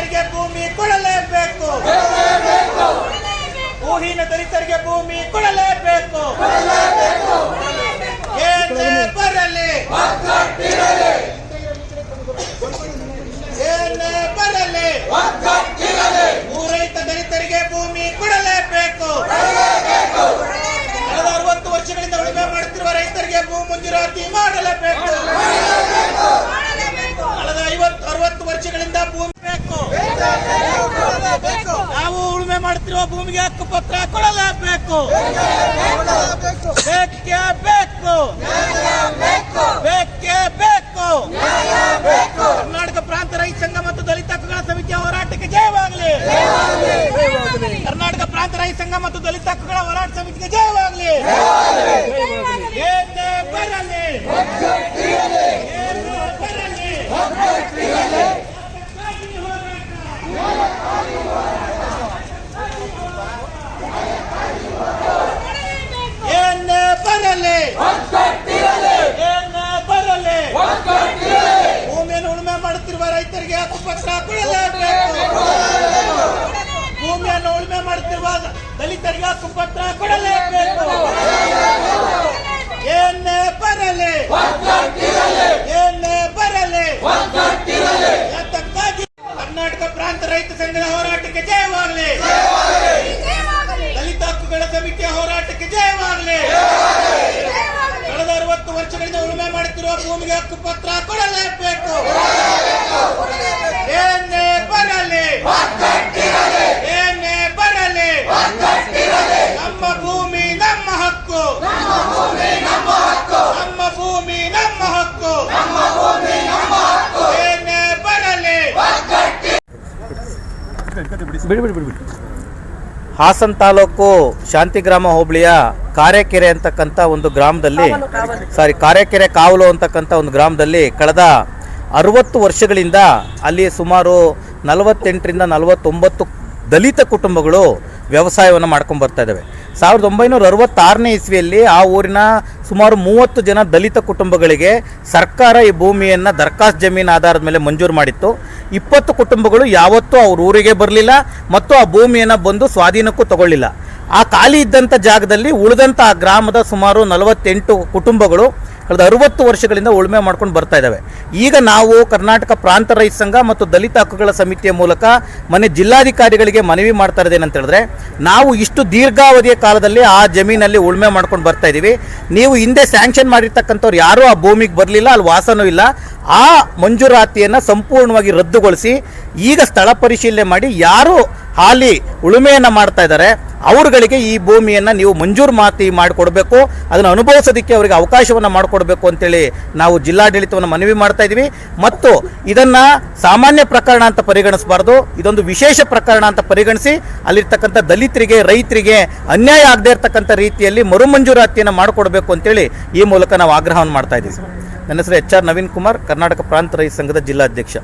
ದಲಿತರಿಗೆ ಭೂಮಿ ಕೊಡಲೇಬೇಕು. ಭೂಹೀನ ದಲಿತರಿಗೆ ಭೂಮಿ ಕೊಡಲೇಬೇಕು. ಏನೇ ಬರಲಿ ಏನೇ ಬರಲಿ ಪೂರೈತ ದಲಿತರಿಗೆ ಭೂಮಿ ಕೊಡಲೇಬೇಕು. ಕಳೆದ 60 ವರ್ಷಗಳಿಂದ ಉಳುಮೆ ಮಾಡುತ್ತಿರುವ ರೈತರಿಗೆ ಭೂ ಮಂಜೂರಾತಿ ಮಾಡಲೇಬೇಕು. ಕಳೆದ 50-60 ವರ್ಷಗಳಿಂದ ಭೂಮಿ ಬೇಕು. ನಾವು ಉಳುಮೆ ಮಾಡುತ್ತಿರುವ ಭೂಮಿಗೆ ಹಕ್ಕುಪತ್ರ ಕೊಡಲೇಬೇಕು. ಬೇಕೇ ಬೇಕು. ಬೇಕೇ ಬೇಕು. ಕರ್ನಾಟಕ ಪ್ರಾಂತ ರೈತ ಸಂಘ ಮತ್ತು ದಲಿತ ಹಕ್ಕುಗಳ ಸಮಿತಿಯ ಹೋರಾಟಕ್ಕೆ ಜಯವಾಗಲಿ. ಕರ್ನಾಟಕ ಪ್ರಾಂತ ರೈತ ಸಂಘ ಮತ್ತು ದಲಿತ ಹಕ್ಕುಗಳ ಹೋರಾಟ ಸಮಿತಿಗೆ ಜಯವಾಗಲಿ. ಏನೇ ಬರಲಿ ಏನೇ ಬರಲಿ ಏನೇ ಬರಲಿ ಭೂಮಿಯನ್ನು ಉಳುಮೆ ಮಾಡುತ್ತಿರುವ ರೈತರಿಗೆ ಹಕ್ಕುಪತ್ರ ಕೊಡಲೇಬೇಕು. ಭೂಮಿಯನ್ನು ಉಳುಮೆ ಮಾಡುತ್ತಿರುವ ದಲಿತರಿಗೆ ಹಕ್ಕುಪತ್ರ ಕೊಡಲೇಬೇಕು. ಏನೇ ಬರಲಿ ಏನೇ ಬರಲಿ ಅದಕ್ಕಾಗಿ ಕರ್ನಾಟಕ ಪ್ರಾಂತ ರೈತ ಸಂಘದ ಹೋರಾಟಕ್ಕೆ ಜಯವಾಗಲಿ. ದಲಿತ ಹಕ್ಕುಗಳ ಸಮಿತಿಯ ಹೋರಾಟಕ್ಕೆ ಜಯವಾಗಲಿ. ಕಳೆದ 60 ವರ್ಷಗಳಿಂದ ಉಳುಮೆ ಮಾಡುತ್ತಿರುವ ಭೂಮಿಗೆ ಹಕ್ಕುಪತ್ರ ಕೊಡಲೇಬೇಕು. ಏನೇ ಬರಲಿ ಏನೇ ಬರಲಿ ನಮ್ಮ ಭೂಮಿ ನಮ್ಮ ಹಕ್ಕು. ನಮ್ಮ ಭೂಮಿ ನಮ್ಮ ಹಕ್ಕು. ಏನೇ ಬರಲಿ. ಹಾಸನ ತಾಲೂಕು ಶಾಂತಿಗ್ರಾಮ ಹೋಬಳಿಯ ಕಾರೆಕೆರೆ ಅಂತಕ್ಕಂಥ ಒಂದು ಗ್ರಾಮದಲ್ಲಿ ಕಾರೆಕೆರೆ ಕಾವಲು ಅಂತಕ್ಕಂಥ ಒಂದು ಗ್ರಾಮದಲ್ಲಿ ಕಳೆದ 60 ವರ್ಷಗಳಿಂದ ಅಲ್ಲಿ ಸುಮಾರು 48ರಿಂದ 49 ದಲಿತ ಕುಟುಂಬಗಳು ವ್ಯವಸಾಯವನ್ನು ಮಾಡ್ಕೊಂಡು ಬರ್ತಾ ಇದ್ದಾವೆ. 1966ನೇ ಇಸ್ವಿಯಲ್ಲಿ ಆ ಊರಿನ ಸುಮಾರು 30 ಜನ ದಲಿತ ಕುಟುಂಬಗಳಿಗೆ ಸರ್ಕಾರ ಈ ಭೂಮಿಯನ್ನು ದರ್ಖಾಸ್ತ್ ಜಮೀನು ಆಧಾರದ ಮೇಲೆ ಮಂಜೂರು ಮಾಡಿತ್ತು. 20 ಕುಟುಂಬಗಳು ಯಾವತ್ತೂ ಅವ್ರ ಊರಿಗೆ ಬರಲಿಲ್ಲ ಮತ್ತು ಆ ಭೂಮಿಯನ್ನು ಬಂದು ಸ್ವಾಧೀನಕ್ಕೂ ತಗೊಳ್ಳಿಲ್ಲ. ಆ ಖಾಲಿ ಇದ್ದಂಥ ಜಾಗದಲ್ಲಿ ಉಳಿದಂಥ ಆ ಗ್ರಾಮದ ಸುಮಾರು 48 ಕುಟುಂಬಗಳು ಕಳೆದ 60 ವರ್ಷಗಳಿಂದ ಉಳುಮೆ ಮಾಡ್ಕೊಂಡು ಬರ್ತಾ ಇದ್ದಾವೆ. ಈಗ ನಾವು ಕರ್ನಾಟಕ ಪ್ರಾಂತ ರೈತ ಸಂಘ ಮತ್ತು ದಲಿತ ಹಕ್ಕುಗಳ ಸಮಿತಿಯ ಮೂಲಕ ಜಿಲ್ಲಾಧಿಕಾರಿಗಳಿಗೆ ಮನವಿ ಮಾಡ್ತಾ ಇರೋದೇನಂತ ಹೇಳಿದ್ರೆ, ನಾವು ಇಷ್ಟು ದೀರ್ಘಾವಧಿಯ ಕಾಲದಲ್ಲಿ ಆ ಜಮೀನಲ್ಲಿ ಉಳುಮೆ ಮಾಡ್ಕೊಂಡು ಬರ್ತಾ ಇದ್ದೀವಿ. ನೀವು ಹಿಂದೆ ಸ್ಯಾಂಕ್ಷನ್ ಮಾಡಿರ್ತಕ್ಕಂಥವ್ರು ಯಾರೂ ಆ ಭೂಮಿಗೆ ಬರಲಿಲ್ಲ, ಅಲ್ಲಿ ವಾಸನೂ ಇಲ್ಲ. ಆ ಮಂಜೂರಾತಿಯನ್ನು ಸಂಪೂರ್ಣವಾಗಿ ರದ್ದುಗೊಳಿಸಿ ಈಗ ಸ್ಥಳ ಪರಿಶೀಲನೆ ಮಾಡಿ ಯಾರು ಹಾಲಿ ಉಳುಮೆಯನ್ನು ಮಾಡ್ತಾ ಇದ್ದಾರೆ ಅವರುಗಳಿಗೆ ಈ ಭೂಮಿಯನ್ನು ನೀವು ಮಂಜೂರು ಮಾಡಿಕೊಡ್ಬೇಕು, ಅದನ್ನು ಅನುಭವಿಸೋದಕ್ಕೆ ಅವರಿಗೆ ಅವಕಾಶವನ್ನು ಮಾಡಿಕೊಡ್ಬೇಕು ಅಂತೇಳಿ ನಾವು ಜಿಲ್ಲಾಡಳಿತವನ್ನು ಮನವಿ ಮಾಡ್ತಾ ಇದ್ದೀವಿ. ಮತ್ತು ಇದನ್ನು ಸಾಮಾನ್ಯ ಪ್ರಕರಣ ಅಂತ ಪರಿಗಣಿಸಬಾರ್ದು, ಇದೊಂದು ವಿಶೇಷ ಪ್ರಕರಣ ಅಂತ ಪರಿಗಣಿಸಿ ಅಲ್ಲಿರ್ತಕ್ಕಂಥ ದಲಿತರಿಗೆ ರೈತರಿಗೆ ಅನ್ಯಾಯ ಆಗದೇ ಇರತಕ್ಕಂಥ ರೀತಿಯಲ್ಲಿ ಮರುಮಂಜೂರಾತಿಯನ್ನು ಮಾಡಿಕೊಡ್ಬೇಕು ಅಂತೇಳಿ ಈ ಮೂಲಕ ನಾವು ಆಗ್ರಹವನ್ನು ಮಾಡ್ತಾ ಇದ್ದೀವಿ. ನನ್ನ ಹೆಸರು HR ನವೀನ್ ಕುಮಾರ್, ಕರ್ನಾಟಕ ಪ್ರಾಂತ ರೈತ ಸಂಘದ ಜಿಲ್ಲಾಧ್ಯಕ್ಷ.